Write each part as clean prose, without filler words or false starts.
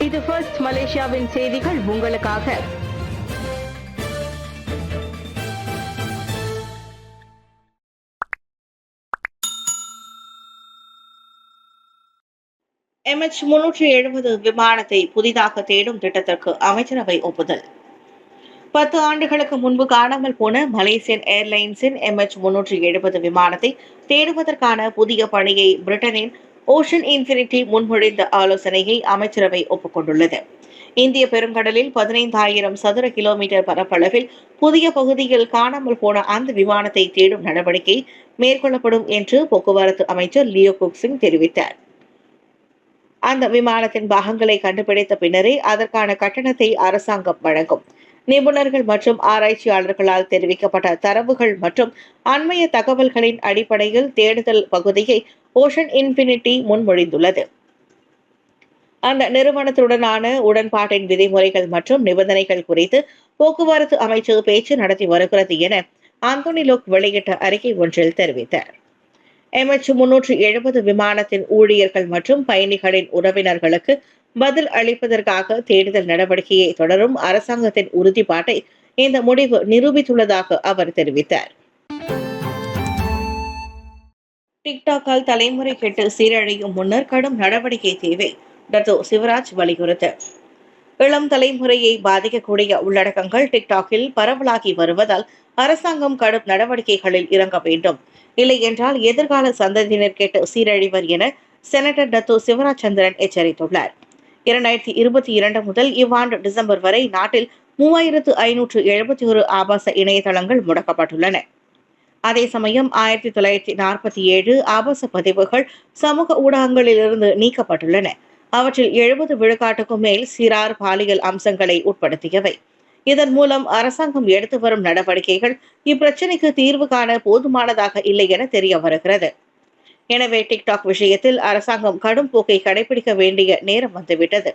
இது ஃபர்ஸ்ட் மலேசியாவின் செய்திகள் உங்களுக்காக. MH370 விமானத்தை புதிதாக தேடும் திட்டத்திற்கு அமைச்சரவை ஒப்புதல். 10 ஆண்டுகளுக்கு முன்பு காணாமல் போன மலேசியன் ஏர்லைன்ஸின் MH370 விமானத்தை தேடுவதற்கான புதிய பணியை பிரிட்டனின் ஓஷன் இன்ஃபினிட்டி முன்மொழிந்த ஆலோசனையை அமைச்சரவை ஒப்புக்கொண்டுள்ளது. இந்திய பெருங்கடலில் 15,000 சதுர கிலோமீட்டர் பரப்பளவில் புதிய பகுதியில் காணாமல் போன அந்த விமானத்தை தேடும் நடவடிக்கை மேற்கொள்ளப்படும் என்று போக்குவரத்து அமைச்சர் லியோ குக்சிங் தெரிவித்தார். அந்த விமானத்தின் பாகங்களை கண்டுபிடித்த பின்னரே அதற்கான கட்டணத்தை அரசாங்கம் வழங்கும். நிபுணர்கள் மற்றும் ஆராய்ச்சியாளர்களால் தெரிவிக்கப்பட்ட தரவுகள் மற்றும் அண்மைய தகவல்களின் அடிப்படையில் தேடுதல் பகுதியை ஓஷன் இன்ஃபினிட்டி முன்மொழிந்துள்ளது. அந்த நிறுவனத்துடனான உடன்பாட்டின் விதிமுறைகள் மற்றும் நிபந்தனைகள் குறித்து போக்குவரத்து அமைச்சு பேச்சு நடத்தி வருகிறது என ஆந்தோனி லோக் வெளியிட்ட அறிக்கை ஒன்றில் தெரிவித்தார். MH370 விமானத்தின் ஊழியர்கள் மற்றும் பயணிகளின் உறவினர்களுக்கு பதில் அளிப்பதற்காக தேடுதல் நடவடிக்கையை தொடரும் அரசாங்கத்தின் உறுதிப்பாட்டை இந்த முடிவு நிரூபித்துள்ளதாக அவர் தெரிவித்தார். டிக்டாக்கால் தலைமுறை கெட்டு சீரழியும் முன்னர் கடும் நடவடிக்கை தேவை. டத்தோ சிவராஜ் வலியுறுத்து. இளம் தலைமுறையை பாதிக்கக்கூடிய உள்ளடக்கங்கள் டிக்டாக்கில் பரவலாகி வருவதால் அரசாங்கம் கடும் நடவடிக்கைகளில் இறங்க வேண்டும். இல்லை என்றால் எதிர்கால சந்ததியினர் கேட்டு சீரழிவர் என செனட்டர் டத்தோ சிவராஜ் சந்திரன் எச்சரித்துள்ளார். 2022 முதல் இவ்வாண்டு டிசம்பர் வரை நாட்டில் 3571 ஆபாச இணையதளங்கள் முடக்கப்பட்டுள்ளன. அதே சமயம் 1947 ஆபாச பதிவுகள் சமூக ஊடகங்களிலிருந்து நீக்கப்பட்டுள்ளன. அவற்றில் 70 விழுக்காட்டுக்கும் மேல் சிறார் பாலியல் அம்சங்களை உட்படுத்தியவை. இதன் மூலம் அரசாங்கம் எடுத்து வரும் நடவடிக்கைகள் இப்பிரச்சினைக்கு தீர்வு காண போதுமானதாக இல்லை என தெரிய வருகிறது. எனவே டிக்டாக் விஷயத்தில் அரசாங்கம் கடும் போக்கை கடைபிடிக்க வேண்டிய நேரம் வந்துவிட்டது.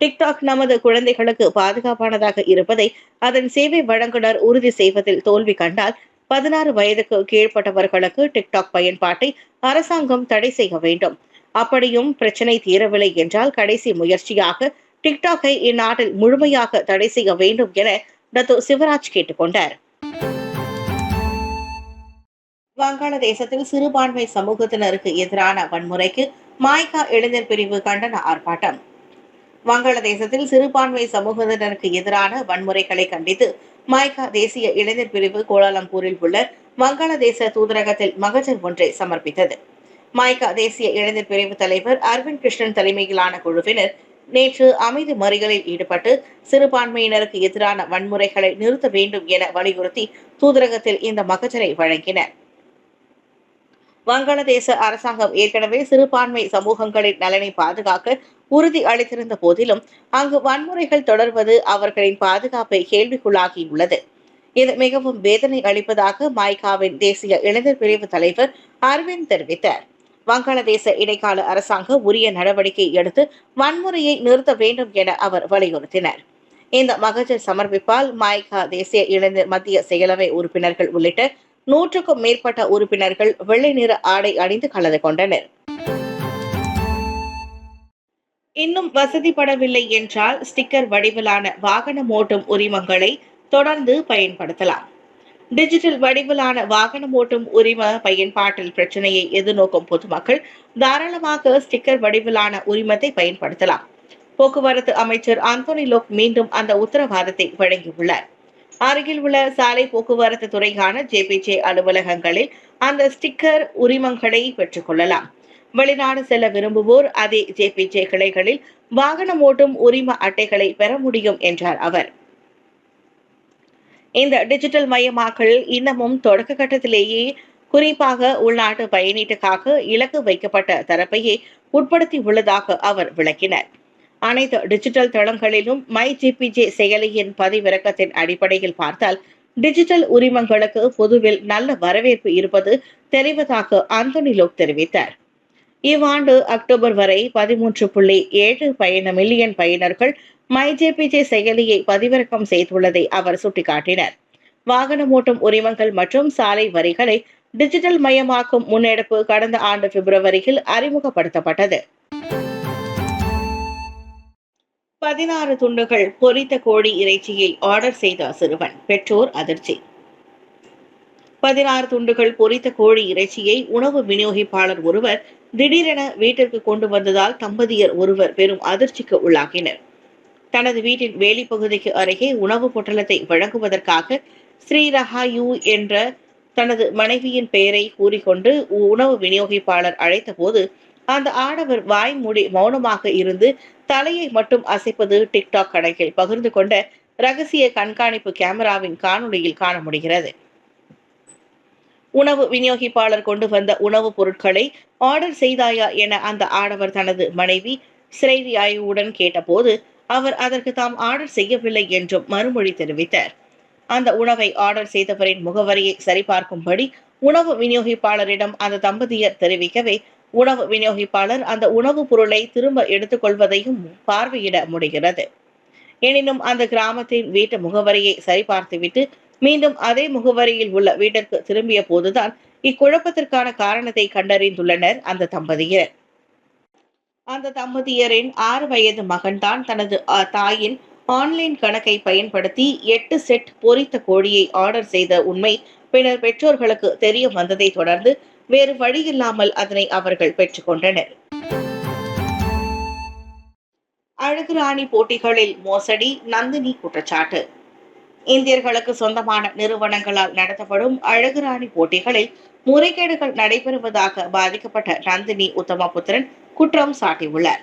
டிக்டாக் நமது குழந்தைகளுக்கு பாதுகாப்பானதாக இருப்பதை அதன் சேவை வழங்குனர் உறுதி செய்வதில் தோல்வி கண்டால் 16 வயதுக்கு கீழ்ப்பட்டவர்களுக்கு டிக்டாக் பயன்பாட்டை அரசாங்கம் தடை செய்ய வேண்டும். அப்படியும் பிரச்சனை தீரவில்லை என்றால் கடைசி முயற்சியாக டிக்டாக்கை இந்நாட்டில் முழுமையாக தடை செய்ய வேண்டும் என டத்தோ சிவராஜ் கேட்டுக்கொண்டார். வங்காளதேசத்தில் சிறுபான்மை சமூகத்தினருக்கு எதிரான வன்முறைக்கு மாய்கா இளைஞர் பிரிவு கண்டன ஆர்ப்பாட்டம். வங்காளதேசத்தில் சிறுபான்மை சமூகத்தினருக்கு எதிரான வன்முறைகளை கண்டித்து மாய்கா தேசிய இளைஞர் பிரிவு கோலாலம்பூரில் உள்ள வங்காளதேச தூதரகத்தில் மகஜர் ஒன்றை சமர்ப்பித்தது. மாய்கா தேசிய இளைஞர் பிரிவு தலைவர் அரவிந்த் கிருஷ்ணன் தலைமையிலான குழுவினர் நேற்று அமைதி மறியலில் ஈடுபட்டு சிறுபான்மையினருக்கு எதிரான வன்முறைகளை நிறுத்த வேண்டும் என வலியுறுத்தி தூதரகத்தில் இந்த மகஜரை வழங்கினர். வங்காளதேச அரசாங்கம் ஏற்கனவே சிறுபான்மை சமூகங்களின் நலனை பாதுகாக்க உறுதி அளித்திருந்த போதிலும் அங்கு வன்முறைகள் தொடர்வது அவர்களின் பாதுகாப்பை கேள்விக்குள்ளாகியுள்ளது. இது மிகவும் வேதனை அளிப்பதாக மாய்காவின் தேசிய இளைஞர் பிரிவு தலைவர் அரவிந்த் தெரிவித்தார். வங்காளதேச இடைக்கால அரசாங்கம் உரிய நடவடிக்கை எடுத்து வன்முறையை நிறுத்த வேண்டும் என அவர் வலியுறுத்தினார். இந்த மகஜர் சமர்ப்பிப்பால் மாய்கா தேசிய இளைஞர் மத்திய செயலவை உறுப்பினர்கள் உள்ளிட்ட 100க்கும் மேற்பட்ட உறுப்பினர்கள் வெள்ளை நிற ஆடை அணிந்து கலந்து கொண்டனர். இன்னும் வசதிப்படவில்லை என்றால் ஸ்டிக்கர் வடிவிலான வாகனம் ஓட்டும் உரிமங்களை தொடர்ந்து பயன்படுத்தலாம். டிஜிட்டல் வடிவிலான வாகனம் ஓட்டும் உரிம பயன்பாட்டில் பிரச்சனையை எதிர்நோக்கும் பொதுமக்கள் தாராளமாக ஸ்டிக்கர் வடிவிலான உரிமத்தை பயன்படுத்தலாம். போக்குவரத்து அமைச்சர் ஆந்தோனி லோக் மீண்டும் அந்த உத்தரவாதத்தை வழங்கியுள்ளார். அருகில் உள்ள சாலை போக்குவரத்து துறைக்கான ஜேபிஜே அலுவலகங்களில் அந்த ஸ்டிக்கர் உரிமங்களை பெற்றுக் கொள்ளலாம். வெளிநாடு செல்ல விரும்புவோர் அதே ஜேபிஜே கிளைகளில் வாகனம் ஓட்டும் உரிம அட்டைகளை பெற முடியும் என்றார் அவர். இந்த டிஜிட்டல் மயமாக்கல் இன்னமும் தொடக்க கட்டத்திலேயே குறிப்பாக உள்நாட்டு பயணீட்டுக்காக இலக்கு வைக்கப்பட்ட தரப்பையே உட்படுத்தி உள்ளதாக அவர் விளக்கினார். அனைத்து டிஜிட்டல் தளங்களிலும் மை ஜிபிஜே செயலியின் பதிவிறக்கத்தின் அடிப்படையில் பார்த்தால் டிஜிட்டல் உரிமங்களுக்கு பொதுவில் நல்ல வரவேற்பு இருப்பது தெரிவதாக ஆந்தோனி லோக் தெரிவித்தார். இவ்வாண்டு அக்டோபர் வரை 13.7 மில்லியன் பயனர்கள் மை ஜேபிஜே செயலியை பதிவிறக்கம் செய்துள்ளதை அவர் சுட்டிக்காட்டினார். வாகனம் ஓட்டும் உரிமங்கள் மற்றும் சாலை வரிகளை டிஜிட்டல் மயமாக்கும் முன்னெடுப்பு கடந்த ஆண்டு பிப்ரவரியில் அறிமுகப்படுத்தப்பட்டது. 16 துண்டுகள் பொரித்த கோழி இறைச்சியை ஆர்டர் செய்த சிறுவன், பெற்றோர் அதிர்ச்சி. 16 துண்டுகள் பொரித்த கோழி இறைச்சியை உணவு விநியோகிப்பாளர் ஒருவர் திடீரென வீட்டிற்கு கொண்டு வந்ததால் தம்பதியர் ஒருவர் பெரும் அதிர்ச்சிக்கு உள்ளாகினர். தனது வீட்டின் வேலிப்பகுதிக்கு அருகே உணவு பொட்டலத்தை வழங்குவதற்காக ஸ்ரீரஹாயு என்ற தனது மனைவியின் பெயரை கூறிக்கொண்டு உணவு விநியோகிப்பாளர் அழைத்த போது அந்த ஆடவர் வாய் மூடி மௌனமாக இருந்து தலையை மட்டும் அசைப்பது டிக்டாக் கணக்கில் பகிர்ந்து கொண்ட ரகசிய கண்காணிப்பு கேமராவின் காணொளியில் காண முடிகிறது. உணவு விநியோகிப்பாளர் கொண்டு வந்த உணவுப் பொருட்களை ஆர்டர் செய்தாயா என அந்த ஆடவர் தனது மனைவி ஸ்ரேரியாயுடன் கேட்டபோது அவர் அதற்கு தாம் ஆர்டர் செய்யவில்லை என்றும் மறுமொழி தெரிவித்தார். அந்த உணவை ஆர்டர் செய்தவரின் முகவரியை சரிபார்க்கும்படி உணவு விநியோகிப்பாளரிடம் அந்த தம்பதியர் தெரிவிக்கவே உணவு விநியோகிப்பாளர் அந்த உணவுப் பொருளை திரும்ப எடுத்துக்கொள்வதையும் பார்வையிட முடிகிறது. எனினும் அந்த கிராமத்தின் வீட்டு முகவரியை சரிபார்த்துவிட்டு மீண்டும் அதே முகவரியில் உள்ள வீட்டிற்கு திரும்பிய போதுதான் இக்குழப்பத்திற்கான காரணத்தை கண்டறிந்துள்ளனர் அந்த தம்பதியர். அந்த தம்பதியரின் 6 வயது மகன்தான் தனது தாயின் ஆன்லைன் கணக்கை பயன்படுத்தி 8 செட் பொரித்த கோழியை ஆர்டர் செய்த உண்மை பின்னர் பெற்றோர்களுக்கு தெரிய வந்ததை தொடர்ந்து வேறு வழியில்லாமல் அதனை அவர்கள் பெற்றுக்கொண்டனர். அழகுராணி போட்டிகளில் மோசடி, நந்தினி குற்றச்சாட்டு. இந்தியர்களுக்கு சொந்தமான நிறுவனங்களால் நடத்தப்படும் அழகுராணி போட்டிகளில் முறைகேடுகள் நடைபெறுவதாக பாதிக்கப்பட்ட நந்தினி உத்தமபுத்திரன் குற்றம் சாட்டியுள்ளார்.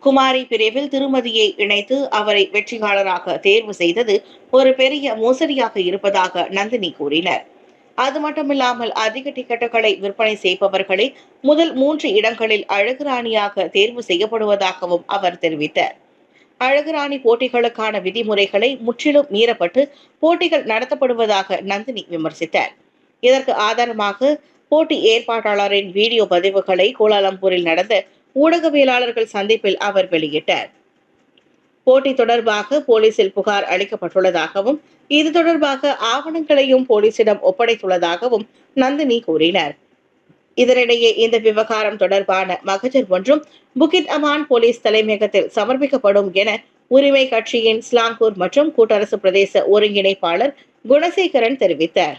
குமாரி பிரிவில் திருமதியை இணைத்து அவரை வெற்றியாளராக தேர்வு செய்தது ஒரு பெரிய மோசடியாக இருப்பதாக நந்தினி கூறினார். அது மட்டுமில்லாமல் அதிக டிக்கெட்டுகளை விற்பனை செய்பவர்களை முதல் 3 இடங்களில் அழகுராணியாக தேர்வு செய்யப்படுவதாகவும் அவர் தெரிவித்தார். அழகுராணி போட்டிகளுக்கான விதிமுறைகளை முற்றிலும் மீறப்பட்டு போட்டிகள் நடத்தப்படுவதாக நந்தினி விமர்சித்தார். இதற்கு ஆதாரமாக போட்டி ஏற்பாட்டாளரின் வீடியோ பதிவுகளை கோலாலம்பூரில் நடந்த ஊடகவியலாளர்கள் சந்திப்பில் அவர் வெளியிட்டார். போட்டி தொடர்பாக போலீசில் புகார் அளிக்கப்பட்டுள்ளதாகவும் இது தொடர்பாக ஆவணங்களையும் போலீசிடம் ஒப்படைத்துள்ளதாகவும் நந்தினி கூறினார். இதனிடையே இந்த விவகாரம் தொடர்பான மகஜர் ஒன்றும் புகிட் அமான் போலீஸ் தலைமையகத்தில் சமர்ப்பிக்கப்படும் என உரிமை கட்சியின் ஸ்லாங்கூர் மற்றும் கூட்டரசு பிரதேச ஒருங்கிணைப்பாளர் குணசேகரன் தெரிவித்தார்.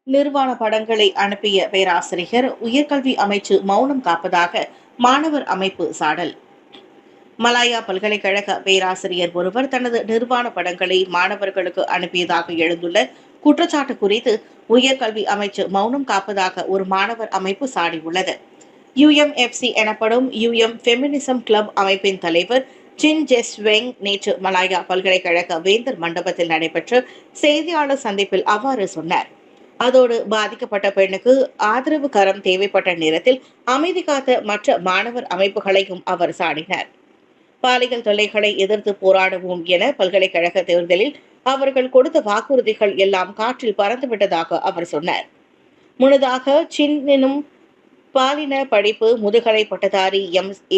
நிர்வாண படங்களை அனுப்பிய பேராசிரியர் உயர்கல்வி அமைச்சு மௌனம் காப்பதாக மாணவர் அமைப்பு சாடல். மலாயா பல்கலைக்கழக பேராசிரியர் ஒருவர் தனது நிர்வாண படங்களை மாணவர்களுக்கு அனுப்பியதாக எழுந்துள்ள குற்றச்சாட்டு குறித்து உயர்கல்வி அமைச்சு மௌனம் காப்பதாக ஒரு மாணவர் அமைப்பு சாடியுள்ளது. UMFC எனப்படும் UM ஃபெமினிசம் கிளப் அமைப்பின் தலைவர் சின் ஜெஸ்வெங் நேற்று மலாயா பல்கலைக்கழக வேந்தர் மண்டபத்தில் நடைபெற்ற செய்தியாளர் சந்திப்பில் அவ்வாறு சொன்னார். அதோடு பாதிக்கப்பட்ட பெண்ணுக்கு ஆதரவு கரம் தேவைப்பட்ட நேரத்தில் அமைதி காத்த மற்ற மாணவர் அமைப்புகளையும் அவர் சாடினார். பாலியல் தொல்லைகளை எதிர்த்து போராடுவோம் என பல்கலைக்கழக தேர்தலில் அவர்கள் கொடுத்த வாக்குறுதிகள் எல்லாம் காற்றில் பறந்துவிட்டதாக அவர் சொன்னார். முன்னதாக சின்னும் பாலின படிப்பு முதுகலை பட்டதாரி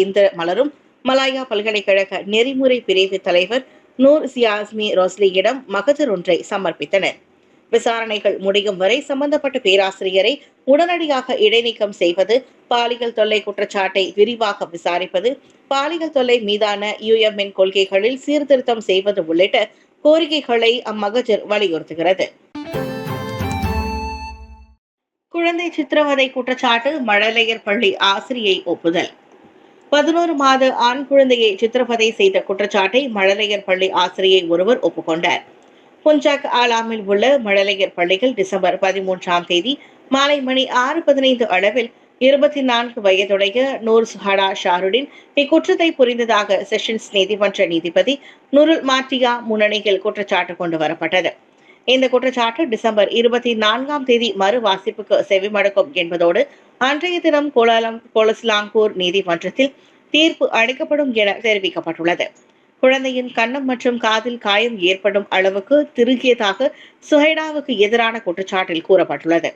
இந்திர மலரும் மலாயா பல்கலைக்கழக நெறிமுறை பிரிவு தலைவர் நூர் சியாஸ்மி ரோஸ்லியிடம் மகஜர் ஒன்றை சமர்ப்பித்தனர். விசாரணைகள் முடியும் வரை சம்பந்தப்பட்ட பேராசிரியரை உடனடியாக இடைநீக்கம் செய்வது, பாலியல் தொல்லை குற்றச்சாட்டை விரிவாக விசாரிப்பது, பாலியல் தொல்லை மீதான UMN கொள்கைகளில் சீர்திருத்தம் செய்வது உள்ளிட்ட கோரிக்கைகளை அம்மகஜர் வலியுறுத்துகிறது. குழந்தை சித்திரவதை குற்றச்சாட்டு, மழலையர் பள்ளி ஆசிரியை ஒப்புதல். 11 மாத ஆண் குழந்தையை சித்திரவதை செய்த குற்றச்சாட்டை மழலையர் பள்ளி ஆசிரியை ஒருவர் ஒப்புக்கொண்டார். புஞ்சாக் ஆலாமில் உள்ள மழலையர் பள்ளியில் டிசம்பர் 13ஆம் தேதி மாலை மணி 6:15 அளவில் 24 வயதுடைய நூர் சுஹாடா ஷாருடின் இக்குற்றத்தை புரிந்ததாக செஷன்ஸ் நீதிமன்ற நீதிபதி நுருல் மாட்டியா முன்னணியில் குற்றச்சாட்டு கொண்டு வரப்பட்டது. இந்த குற்றச்சாட்டு டிசம்பர் 24ஆம் தேதி மறு வாசிப்புக்கு செவிமடுக்கும் என்பதோடு அன்றைய தினம் கோலஸ்லாங்கூர் நீதிமன்றத்தில் தீர்ப்பு அளிக்கப்படும் என தெரிவிக்கப்பட்டுள்ளது. குழந்தையின் கன்னம் மற்றும் காதில் காயம் ஏற்படும் அளவுக்கு திருகியதாக சுஹைடாவுக்கு எதிரான குற்றச்சாட்டில் கூறப்பட்டுள்ளது.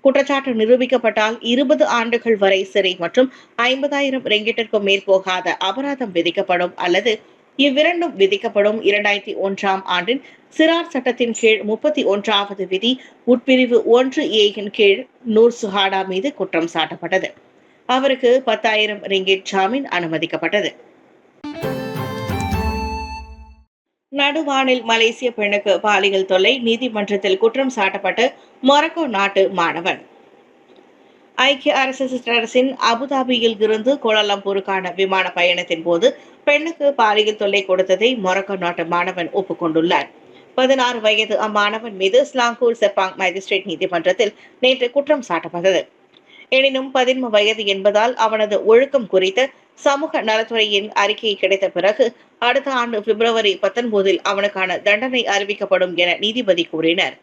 குற்றச்சாட்டு நிரூபிக்கப்பட்டால் 20 ஆண்டுகள் வரை சிறை மற்றும் 50,000 ரிங்கிட்டிற்கும் மேல் போகாத அபராதம் விதிக்கப்படும் அல்லது இவ்விரண்டும் விதிக்கப்படும். 2001ஆம் ஆண்டின் சிறார் சட்டத்தின் கீழ் 31வது விதி உட்பிரிவு 1A கீழ் நூர் சுஹாடா மீது குற்றம் சாட்டப்பட்டது. அவருக்கு 10,000 ரிங்கிட் ஜாமீன் அனுமதிக்கப்பட்டது. நடுவானில் மலேசிய பெண்ணுக்கு பாலியல் தொல்லை, நீதிமன்றத்தில் குற்றம் சாட்டப்பட்ட மொரக்கோ நாட்டு மாணவன். ஐக்கிய அரசின் அபுதாபியில் இருந்து கோலாலம்பூருக்கான விமான பயணத்தின் போது பெண்ணுக்கு பாலியல் தொல்லை கொடுத்ததை மொரக்கோ நாட்டு மாணவன் ஒப்புக்கொண்டுள்ளார். 16 வயது அம்மாணவன் மீது ஸ்லாங்கூர் செப்பாங் மேஜிஸ்ட்ரேட் நீதிமன்றத்தில் நேற்று குற்றம் சாட்டப்பட்டது. எனினும் 15 வயது என்பதால் அவனது ஒழுக்கம் குறித்த சமூக நலத்துறையின் அறிக்கை கிடைத்த பிறகு அடுத்த ஆண்டு பிப்ரவரி 19 அவனுக்கான தண்டனை அறிவிக்கப்படும் என நீதிபதி கூறினர்.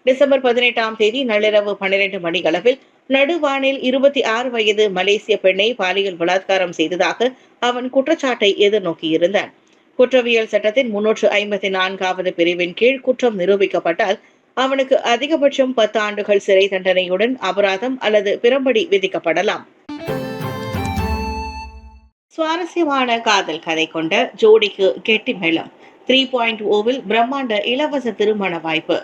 டிசம்பர் 18 நள்ளிரவு 12 மணி அளவில் நடுவானில் 26 வயது மலேசிய பெண்ணை பாலியல் பலாத்காரம் செய்ததாக அவன் குற்றச்சாட்டை எதிர்நோக்கியிருந்தான். குற்றவியல் சட்டத்தின் 354வது பிரிவின் கீழ் குற்றம் நிரூபிக்கப்பட்டால் அவனுக்கு அதிகபட்சம் 10 ஆண்டுகள் சிறை தண்டனையுடன் அபராதம் அல்லது பிறம்படி விதிக்கப்படலாம். சுவாரஸ்யமான காதல் கதை கொண்ட ஜோடிக்கு கெட்டி மேளம் 3.0 பிரம்மாண்ட இலவச திருமண வாய்ப்பு.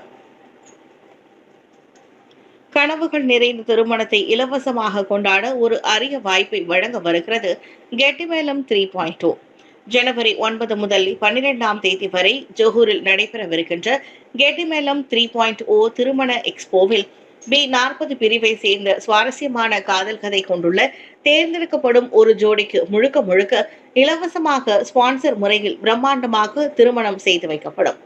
கனவுகள் நிறைந்த திருமணத்தை இலவசமாக கொண்டாட ஒரு அரிய வாய்ப்பை வழங்க வருகிறது கெட்டி மேளம் 3.0. ஜனவரி 9 முதல் 12 வரை ஜோஹூரில் நடைபெறவிருக்கின்ற கெட்டி மேளம் 3.0 திருமண எக்ஸ்போவில் B40 பிரிவை சேர்ந்த சுவாரஸ்யமான காதல் கதை கொண்டுள்ள தேர்ந்தெடுக்கப்படும் ஒரு ஜோடிக்கு முழுக்க இலவசமாக ஸ்பான்சர் முறையில் பிரம்மாண்டமாக திருமணம் செய்து வைக்கப்படும்.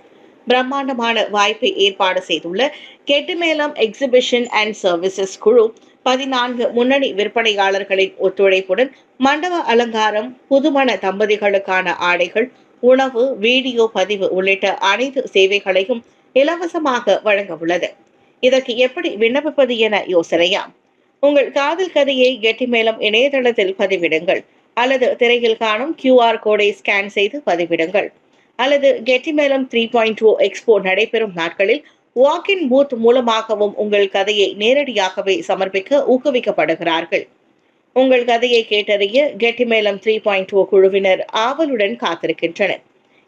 பிரம்மாண்டமான வாய்ப்பை ஏற்பாடு செய்துள்ள கெட்டி மேளம் எக்ஸிபிஷன் அண்ட் சர்வீசஸ் குழு 14 முன்னணி விற்பனையாளர்களின் ஒத்துழைப்புடன் மண்டப அலங்காரம், புதுமண தம்பதிகளுக்கான ஆடைகள், உணவு, வீடியோ பதிவு உள்ளிட்ட அனைத்து சேவைகளையும் இலவசமாக வழங்க உள்ளது. இதற்கு எப்படி விண்ணப்பிப்பது என யோசனையா? உங்கள் காதல் கதையை கெட்டி மேளம் இணையதளத்தில் பதிவிடுங்கள், அல்லது திரையில் காணும் QR கோடை ஸ்கேன் செய்து பதிவிடுங்கள், அல்லது கெட்டி மேளம் 3.0 எக்ஸ்போ நடைபெறும் நாட்களில் வாக்கின் பூத் மூலமாகவும் உங்கள் கதையை நேரடியாகவே சமர்ப்பிக்க ஊக்குவிக்கப்படுகிறார்கள். உங்கள் கதையை கேட்டறிய கெட்டி மேளம் 3.0 குழுவினர் ஆவலுடன் காத்திருக்கின்றனர்.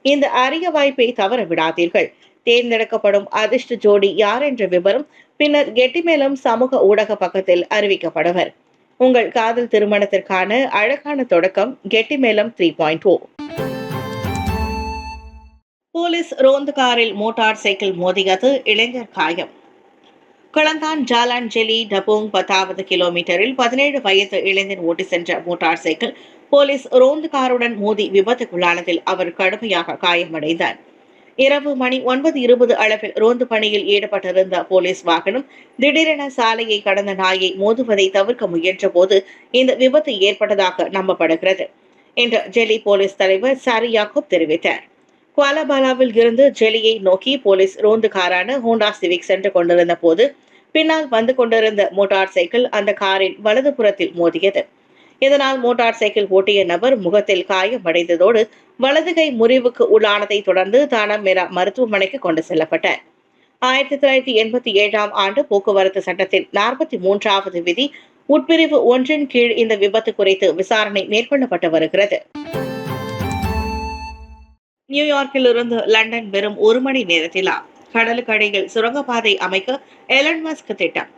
இந்த அரிய வாய்ப்பை தவற விடாதீர்கள். தேர்ந்தெடுக்கப்படும் அதிர்ஷ்ட ஜோடி யார் என்ற விவரம் பின்னர் கெட்டி மேளம் சமூக ஊடக பக்கத்தில் அறிவிக்கப்படுவர். உங்கள் காதல் திருமணத்திற்கான அழகான தொடக்கம் கெட்டி மேளம் 3.0. போலீஸ் ரோந்து காரில் மோட்டார் சைக்கிள் மோதியது, இளைஞர் காயம். கொளந்தான் ஜாலான் ஜெலி டபோங் 10வது கிலோமீட்டரில் 17 வயது இளைஞர் ஓட்டி சென்ற மோட்டார் சைக்கிள் போலீஸ் ரோந்து காருடன் மோதி விபத்துக்குள்ளானதில் அவர் கடுமையாக காயமடைந்தார். இரவு மணி 9:20 அளவில் ரோந்து பணியில் ஈடுபட்டிருந்த போலீஸ் வாகனம் திடீரென சாலையை கடந்த நாயை மோதுவதை தவிர்க்க முயன்ற போது இந்த விபத்து ஏற்பட்டதாக நம்பப்படுகிறது என்று ஜெலி போலீஸ் தலைவர் சாரி யாக்கூப் தெரிவித்தார். குவாலபாலாவில் இருந்து ஜெலியை நோக்கி போலீஸ் ரோந்து காரான ஹோண்டா சிவிக் சென்று கொண்டிருந்த போது பின்னால் வந்து கொண்டிருந்த மோட்டார் சைக்கிள் அந்த காரின் வலது புறத்தில் மோதியது. இதனால் மோட்டார் சைக்கிள் ஓட்டிய நபர் முகத்தில் காயமடைந்ததோடு வலது கை முறிவுக்கு உள்ளானதை தொடர்ந்து தானமேரா மருத்துவமனைக்கு கொண்டு செல்லப்பட்டார். 1987 ஆண்டு போக்குவரத்து சட்டத்தின் 43வது விதி உட்பிரிவு 1 கீழ் இந்த விபத்து குறித்து விசாரணை மேற்கொள்ளப்பட்டு வருகிறது. நியூயார்க்கிலிருந்து லண்டன் வெறும் 1 மணி நேரத்திலா? கடலுக்கு அடியில் சுரங்கப்பாதை அமைக்க எலன் மஸ்க் திட்டம்.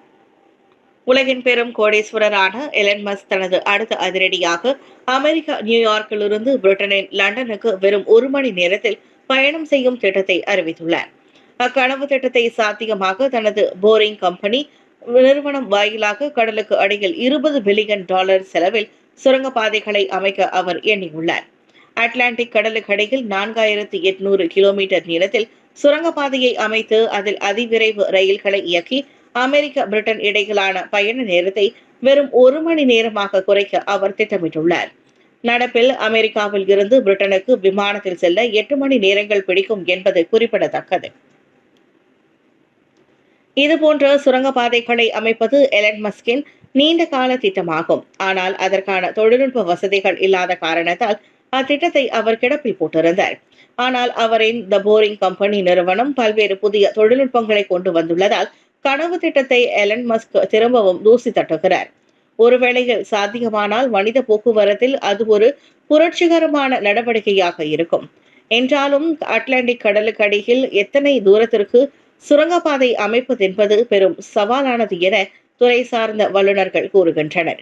உலகின் பெரும் கோடீஸ்வரரான எலன் மஸ்க் தனது அடுத்த அதிரடியாக அமெரிக்கா நியூயார்க்கிலிருந்து பிரிட்டனின் லண்டனுக்கு வெறும் 1 மணி நேரத்தில் பயணம் செய்யும் திட்டத்தை அறிவித்துள்ளார். அக்கனவு திட்டத்தை சாத்தியமாக தனது போரிங் கம்பெனி நிறுவனம் வாயிலாக கடலுக்கு அடியில் $20 பில்லியன் செலவில் சுரங்கப்பாதைகளை அமைக்க அவர் எண்ணியுள்ளார். அட்லாண்டிக் கடலுக்கடியில் 4800 கிலோமீட்டர் நீளத்தில் சுரங்கப்பாதையை அமைத்து அதில் அதிவிரைவு ரயில்களை இயக்கி அமெரிக்கா பிரிட்டன் இடையிலான பயண நேரத்தை வெறும் 1 மணி நேரமாக குறைக்க அவர் திட்டமிட்டுள்ளார். நடப்பில் அமெரிக்காவில் இருந்து பிரிட்டனுக்கு விமானத்தில் செல்ல 8 மணி நேரங்கள் பிடிக்கும் என்பது குறிப்பிடத்தக்கது. இதுபோன்ற சுரங்கப்பாதைகளை அமைப்பது எலன் மஸ்கின் நீண்ட கால திட்டமாகும். ஆனால் அதற்கான தொழில்நுட்ப வசதிகள் இல்லாத காரணத்தால் அத்திட்டத்தை அவர் கிடப்பில் போட்டிருந்தார். ஆனால் அவரின் த போரிங் கம்பெனி நிறுவனம் பல்வேறு புதிய தொழில்நுட்பங்களை கொண்டு வந்துள்ளதால் கனவு திட்டத்தை எலன் மஸ்க் திரும்பவும் தூசி தட்டுகிறார். ஒருவேளையில் சாத்தியமானால் மனித போக்குவரத்தில் அது ஒரு புரட்சிகரமான நடவடிக்கையாக இருக்கும். என்றாலும் அட்லாண்டிக் கடலுக்கடியில் எத்தனை தூரத்திற்கு சுரங்கப்பாதை அமைப்பது என்பது பெரும் சவாலானது என துறை சார்ந்த வல்லுநர்கள் கூறுகின்றனர்.